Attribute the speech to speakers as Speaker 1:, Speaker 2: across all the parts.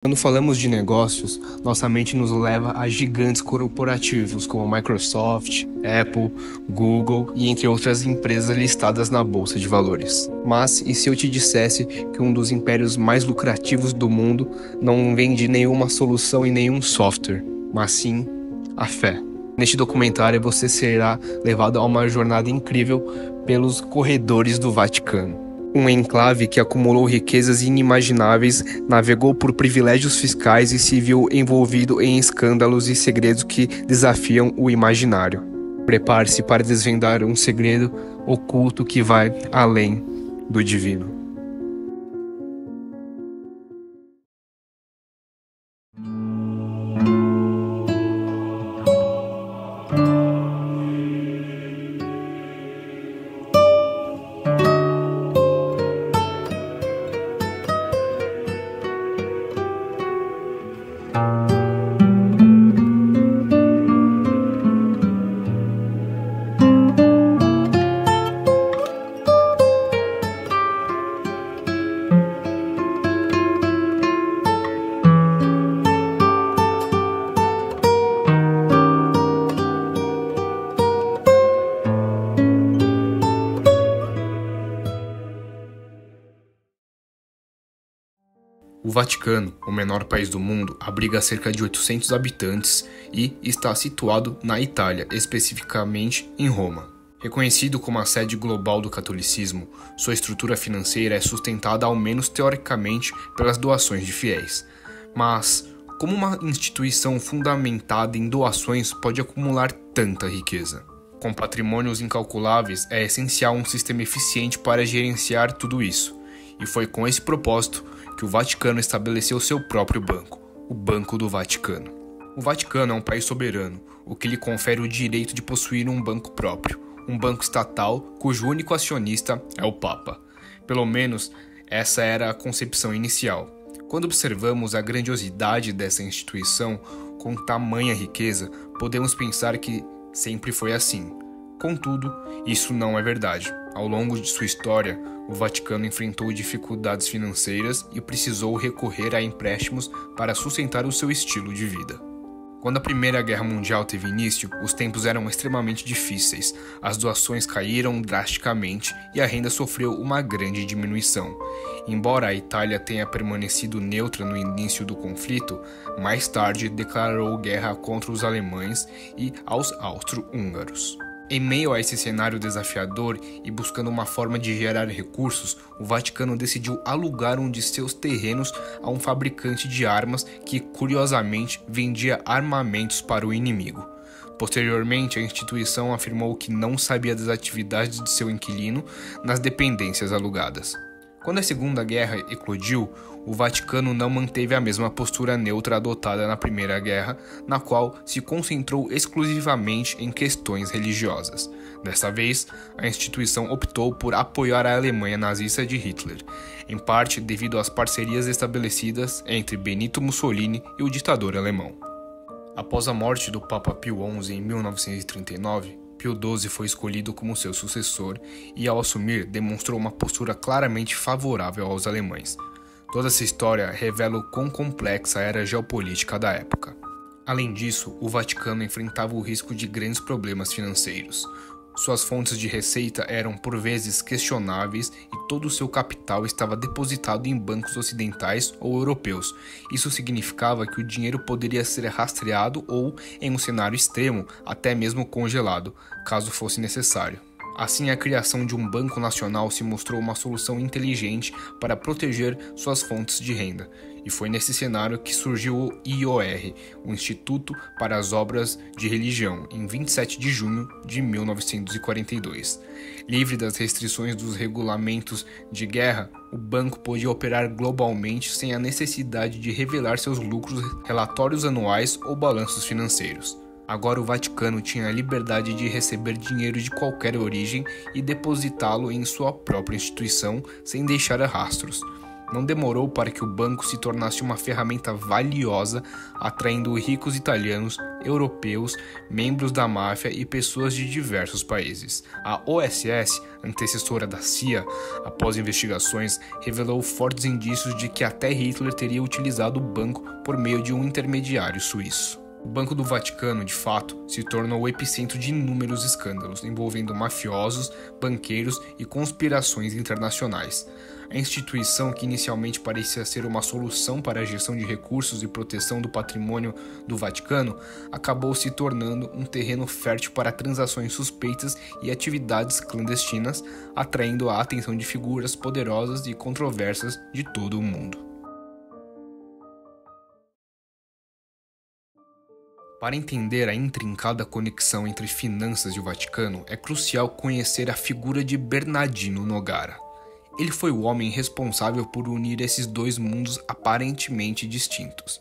Speaker 1: Quando falamos de negócios, nossa mente nos leva a gigantes corporativos como Microsoft, Apple, Google e entre outras empresas listadas na Bolsa de Valores. Mas e se eu te dissesse que um dos impérios mais lucrativos do mundo não vende nenhuma solução e nenhum software, mas sim a fé? Neste documentário você será levado a uma jornada incrível pelos corredores do Vaticano. Um enclave que acumulou riquezas inimagináveis, navegou por privilégios fiscais e se viu envolvido em escândalos e segredos que desafiam o imaginário. Prepare-se para desvendar um segredo oculto que vai além do divino. O Vaticano, o menor país do mundo, abriga cerca de 800 habitantes e está situado na Itália, especificamente em Roma. Reconhecido como a sede global do catolicismo, sua estrutura financeira é sustentada ao menos teoricamente pelas doações de fiéis. Mas como uma instituição fundamentada em doações pode acumular tanta riqueza? Com patrimônios incalculáveis, é essencial um sistema eficiente para gerenciar tudo isso. E foi com esse propósito que o Vaticano estabeleceu seu próprio banco, o Banco do Vaticano. O Vaticano é um país soberano, o que lhe confere o direito de possuir um banco próprio, um banco estatal cujo único acionista é o Papa. Pelo menos, essa era a concepção inicial. Quando observamos a grandiosidade dessa instituição, com tamanha riqueza, podemos pensar que sempre foi assim. Contudo, isso não é verdade. Ao longo de sua história, o Vaticano enfrentou dificuldades financeiras e precisou recorrer a empréstimos para sustentar o seu estilo de vida. Quando a Primeira Guerra Mundial teve início, os tempos eram extremamente difíceis, as doações caíram drasticamente e a renda sofreu uma grande diminuição. Embora a Itália tenha permanecido neutra no início do conflito, mais tarde declarou guerra contra os alemães e aos austro-húngaros. Em meio a esse cenário desafiador e buscando uma forma de gerar recursos, o Vaticano decidiu alugar um de seus terrenos a um fabricante de armas que, curiosamente, vendia armamentos para o inimigo. Posteriormente, a instituição afirmou que não sabia das atividades de seu inquilino nas dependências alugadas. Quando a Segunda Guerra eclodiu, o Vaticano não manteve a mesma postura neutra adotada na Primeira Guerra, na qual se concentrou exclusivamente em questões religiosas. Dessa vez, a instituição optou por apoiar a Alemanha nazista de Hitler, em parte devido às parcerias estabelecidas entre Benito Mussolini e o ditador alemão. Após a morte do Papa Pio XI em 1939, Pio XII foi escolhido como seu sucessor e, ao assumir, demonstrou uma postura claramente favorável aos alemães. Toda essa história revela o quão complexa era a geopolítica da época. Além disso, o Vaticano enfrentava o risco de grandes problemas financeiros. Suas fontes de receita eram por vezes questionáveis e todo o seu capital estava depositado em bancos ocidentais ou europeus. Isso significava que o dinheiro poderia ser rastreado ou, em um cenário extremo, até mesmo congelado, caso fosse necessário. Assim, a criação de um banco nacional se mostrou uma solução inteligente para proteger suas fontes de renda. E foi nesse cenário que surgiu o IOR, o Instituto para as Obras de Religião, em 27 de junho de 1942. Livre das restrições dos regulamentos de guerra, o banco podia operar globalmente sem a necessidade de revelar seus lucros, relatórios anuais ou balanços financeiros. Agora o Vaticano tinha a liberdade de receber dinheiro de qualquer origem e depositá-lo em sua própria instituição sem deixar rastros. Não demorou para que o banco se tornasse uma ferramenta valiosa, atraindo ricos italianos, europeus, membros da máfia e pessoas de diversos países. A OSS, antecessora da CIA, após investigações, revelou fortes indícios de que até Hitler teria utilizado o banco por meio de um intermediário suíço. O Banco do Vaticano, de fato, se tornou o epicentro de inúmeros escândalos envolvendo mafiosos, banqueiros e conspirações internacionais. A instituição, que inicialmente parecia ser uma solução para a gestão de recursos e proteção do patrimônio do Vaticano, acabou se tornando um terreno fértil para transações suspeitas e atividades clandestinas, atraindo a atenção de figuras poderosas e controversas de todo o mundo. Para entender a intrincada conexão entre finanças e o Vaticano, é crucial conhecer a figura de Bernardino Nogara. Ele foi o homem responsável por unir esses dois mundos aparentemente distintos.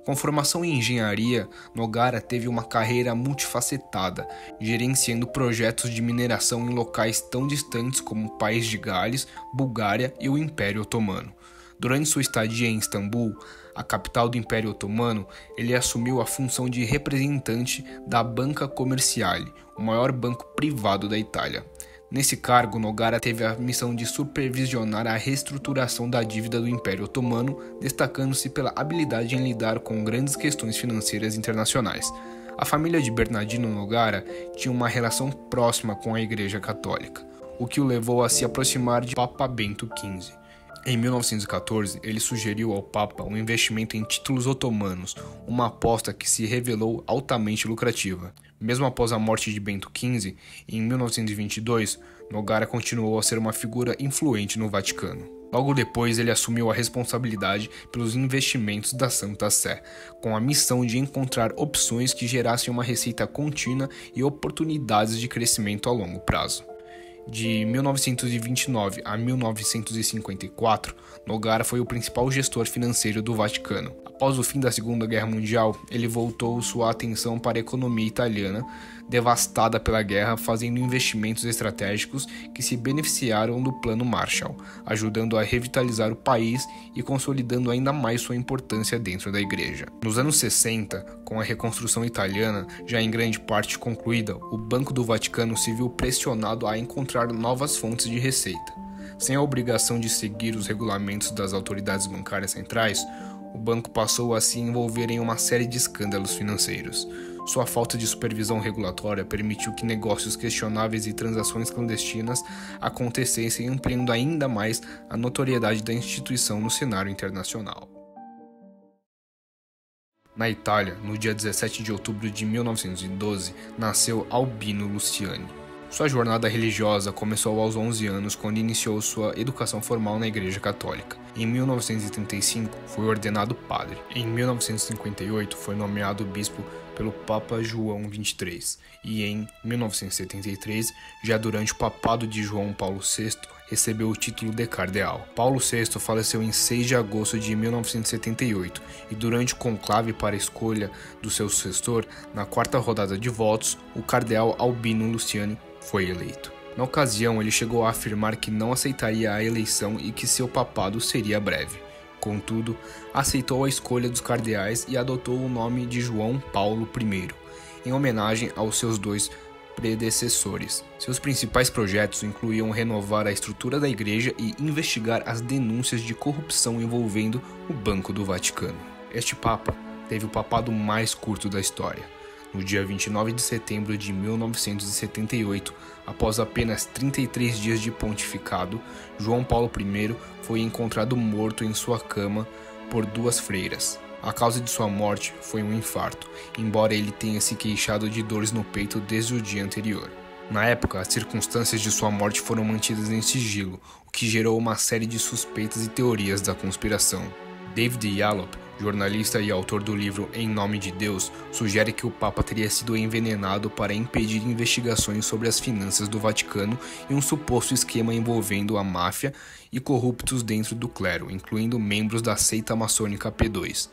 Speaker 1: Com formação em engenharia, Nogara teve uma carreira multifacetada, gerenciando projetos de mineração em locais tão distantes como o País de Gales, Bulgária e o Império Otomano. Durante sua estadia em Istambul, a capital do Império Otomano, ele assumiu a função de representante da Banca Commerciale, o maior banco privado da Itália. Nesse cargo, Nogara teve a missão de supervisionar a reestruturação da dívida do Império Otomano, destacando-se pela habilidade em lidar com grandes questões financeiras internacionais. A família de Bernardino Nogara tinha uma relação próxima com a Igreja Católica, o que o levou a se aproximar de Papa Bento XV. Em 1914, ele sugeriu ao Papa um investimento em títulos otomanos, uma aposta que se revelou altamente lucrativa. Mesmo após a morte de Bento XV, em 1922, Nogara continuou a ser uma figura influente no Vaticano. Logo depois, ele assumiu a responsabilidade pelos investimentos da Santa Sé, com a missão de encontrar opções que gerassem uma receita contínua e oportunidades de crescimento a longo prazo. De 1929 a 1954, Nogara foi o principal gestor financeiro do Vaticano. Após o fim da Segunda Guerra Mundial, ele voltou sua atenção para a economia italiana, devastada pela guerra, fazendo investimentos estratégicos que se beneficiaram do Plano Marshall, ajudando a revitalizar o país e consolidando ainda mais sua importância dentro da Igreja. Nos anos 60, com a reconstrução italiana já em grande parte concluída, o Banco do Vaticano se viu pressionado a encontrar novas fontes de receita. Sem a obrigação de seguir os regulamentos das autoridades bancárias centrais, o banco passou a se envolver em uma série de escândalos financeiros. Sua falta de supervisão regulatória permitiu que negócios questionáveis e transações clandestinas acontecessem, ampliando ainda mais a notoriedade da instituição no cenário internacional. Na Itália, no dia 17 de outubro de 1912, nasceu Albino Luciani. Sua jornada religiosa começou aos 11 anos, quando iniciou sua educação formal na Igreja Católica. Em 1935, foi ordenado padre. Em 1958, foi nomeado bispo pelo Papa João XXIII e em 1973, já durante o papado de João Paulo VI, recebeu o título de cardeal. Paulo VI faleceu em 6 de agosto de 1978 e durante o conclave para a escolha do seu sucessor, na quarta rodada de votos, o cardeal Albino Luciani foi eleito. Na ocasião, ele chegou a afirmar que não aceitaria a eleição e que seu papado seria breve. Contudo, aceitou a escolha dos cardeais e adotou o nome de João Paulo I, em homenagem aos seus dois predecessores. Seus principais projetos incluíam renovar a estrutura da igreja e investigar as denúncias de corrupção envolvendo o Banco do Vaticano. Este papa teve o papado mais curto da história. No dia 29 de setembro de 1978, após apenas 33 dias de pontificado, João Paulo I foi encontrado morto em sua cama por duas freiras. A causa de sua morte foi um infarto, embora ele tenha se queixado de dores no peito desde o dia anterior. Na época, as circunstâncias de sua morte foram mantidas em sigilo, o que gerou uma série de suspeitas e teorias da conspiração. David Yallop, jornalista e autor do livro Em Nome de Deus, sugere que o Papa teria sido envenenado para impedir investigações sobre as finanças do Vaticano e um suposto esquema envolvendo a máfia e corruptos dentro do clero, incluindo membros da seita maçônica P2.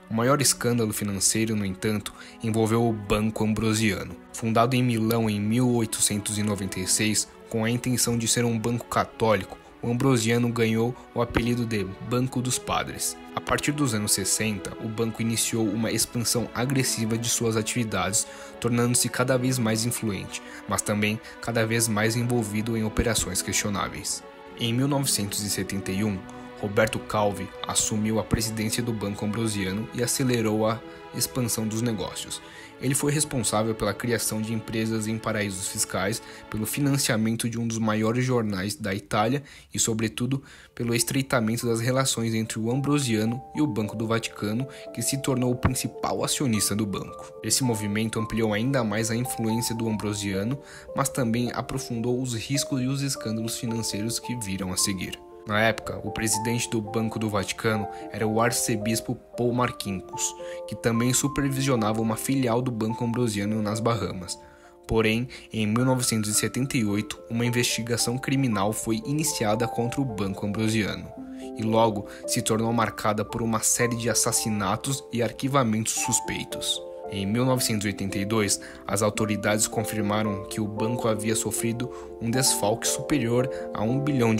Speaker 1: O maior escândalo financeiro, no entanto, envolveu o Banco Ambrosiano. Fundado em Milão em 1896, com a intenção de ser um banco católico, o Ambrosiano ganhou o apelido de Banco dos Padres. A partir dos anos 60, o banco iniciou uma expansão agressiva de suas atividades, tornando-se cada vez mais influente, mas também cada vez mais envolvido em operações questionáveis. Em 1971, Roberto Calvi assumiu a presidência do Banco Ambrosiano e acelerou a expansão dos negócios. Ele foi responsável pela criação de empresas em paraísos fiscais, pelo financiamento de um dos maiores jornais da Itália e, sobretudo, pelo estreitamento das relações entre o Ambrosiano e o Banco do Vaticano, que se tornou o principal acionista do banco. Esse movimento ampliou ainda mais a influência do Ambrosiano, mas também aprofundou os riscos e os escândalos financeiros que viram a seguir. Na época, o presidente do Banco do Vaticano era o arcebispo Paul Marcinkus, que também supervisionava uma filial do Banco Ambrosiano nas Bahamas. Porém, em 1978, uma investigação criminal foi iniciada contra o Banco Ambrosiano, e logo se tornou marcada por uma série de assassinatos e arquivamentos suspeitos. Em 1982, as autoridades confirmaram que o banco havia sofrido um desfalque superior a $1 bilhão.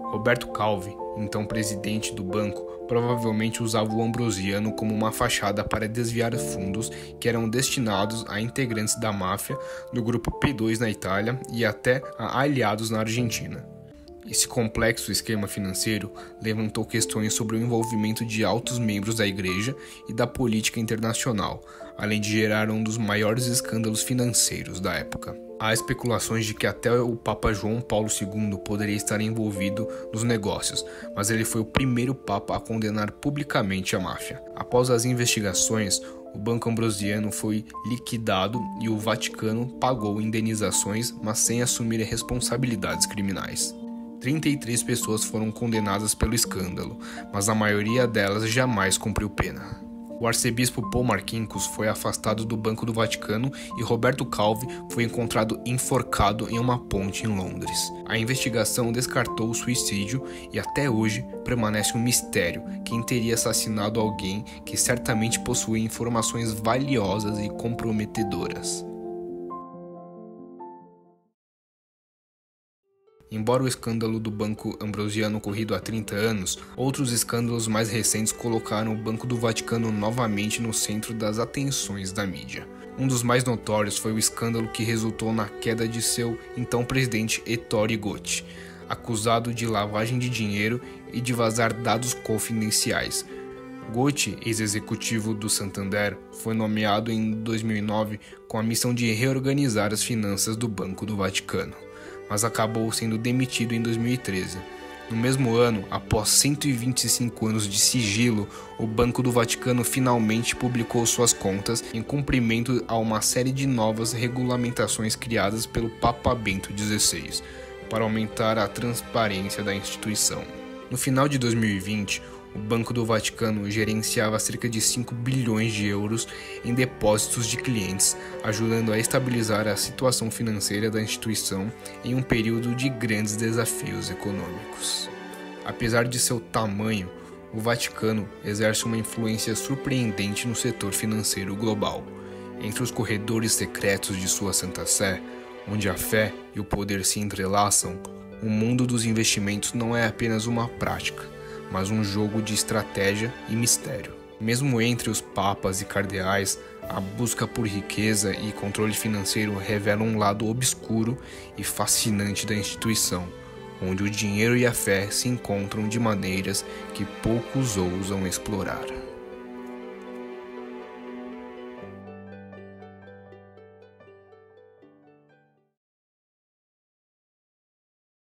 Speaker 1: Roberto Calvi, então presidente do banco, provavelmente usava o Ambrosiano como uma fachada para desviar fundos que eram destinados a integrantes da máfia do grupo P2 na Itália e até a aliados na Argentina. Esse complexo esquema financeiro levantou questões sobre o envolvimento de altos membros da Igreja e da política internacional, além de gerar um dos maiores escândalos financeiros da época. Há especulações de que até o Papa João Paulo II poderia estar envolvido nos negócios, mas ele foi o primeiro Papa a condenar publicamente a máfia. Após as investigações, o Banco Ambrosiano foi liquidado e o Vaticano pagou indenizações, mas sem assumir responsabilidades criminais. 33 pessoas foram condenadas pelo escândalo, mas a maioria delas jamais cumpriu pena. O arcebispo Paul Marcinkus foi afastado do Banco do Vaticano e Roberto Calvi foi encontrado enforcado em uma ponte em Londres. A investigação descartou o suicídio e até hoje permanece um mistério quem teria assassinado alguém que certamente possuía informações valiosas e comprometedoras. Embora o escândalo do Banco Ambrosiano ocorrido há 30 anos, outros escândalos mais recentes colocaram o Banco do Vaticano novamente no centro das atenções da mídia. Um dos mais notórios foi o escândalo que resultou na queda de seu então presidente Ettore Gotti, acusado de lavagem de dinheiro e de vazar dados confidenciais. Gotti, ex-executivo do Santander, foi nomeado em 2009 com a missão de reorganizar as finanças do Banco do Vaticano, mas acabou sendo demitido em 2013. No mesmo ano, após 125 anos de sigilo, o Banco do Vaticano finalmente publicou suas contas em cumprimento a uma série de novas regulamentações criadas pelo Papa Bento XVI, para aumentar a transparência da instituição. No final de 2020, o Banco do Vaticano gerenciava cerca de 5 bilhões de euros em depósitos de clientes, ajudando a estabilizar a situação financeira da instituição em um período de grandes desafios econômicos. Apesar de seu tamanho, o Vaticano exerce uma influência surpreendente no setor financeiro global. Entre os corredores secretos de sua Santa Sé, onde a fé e o poder se entrelaçam, o mundo dos investimentos não é apenas uma prática, mas um jogo de estratégia e mistério. Mesmo entre os papas e cardeais, a busca por riqueza e controle financeiro revela um lado obscuro e fascinante da instituição, onde o dinheiro e a fé se encontram de maneiras que poucos ousam explorar.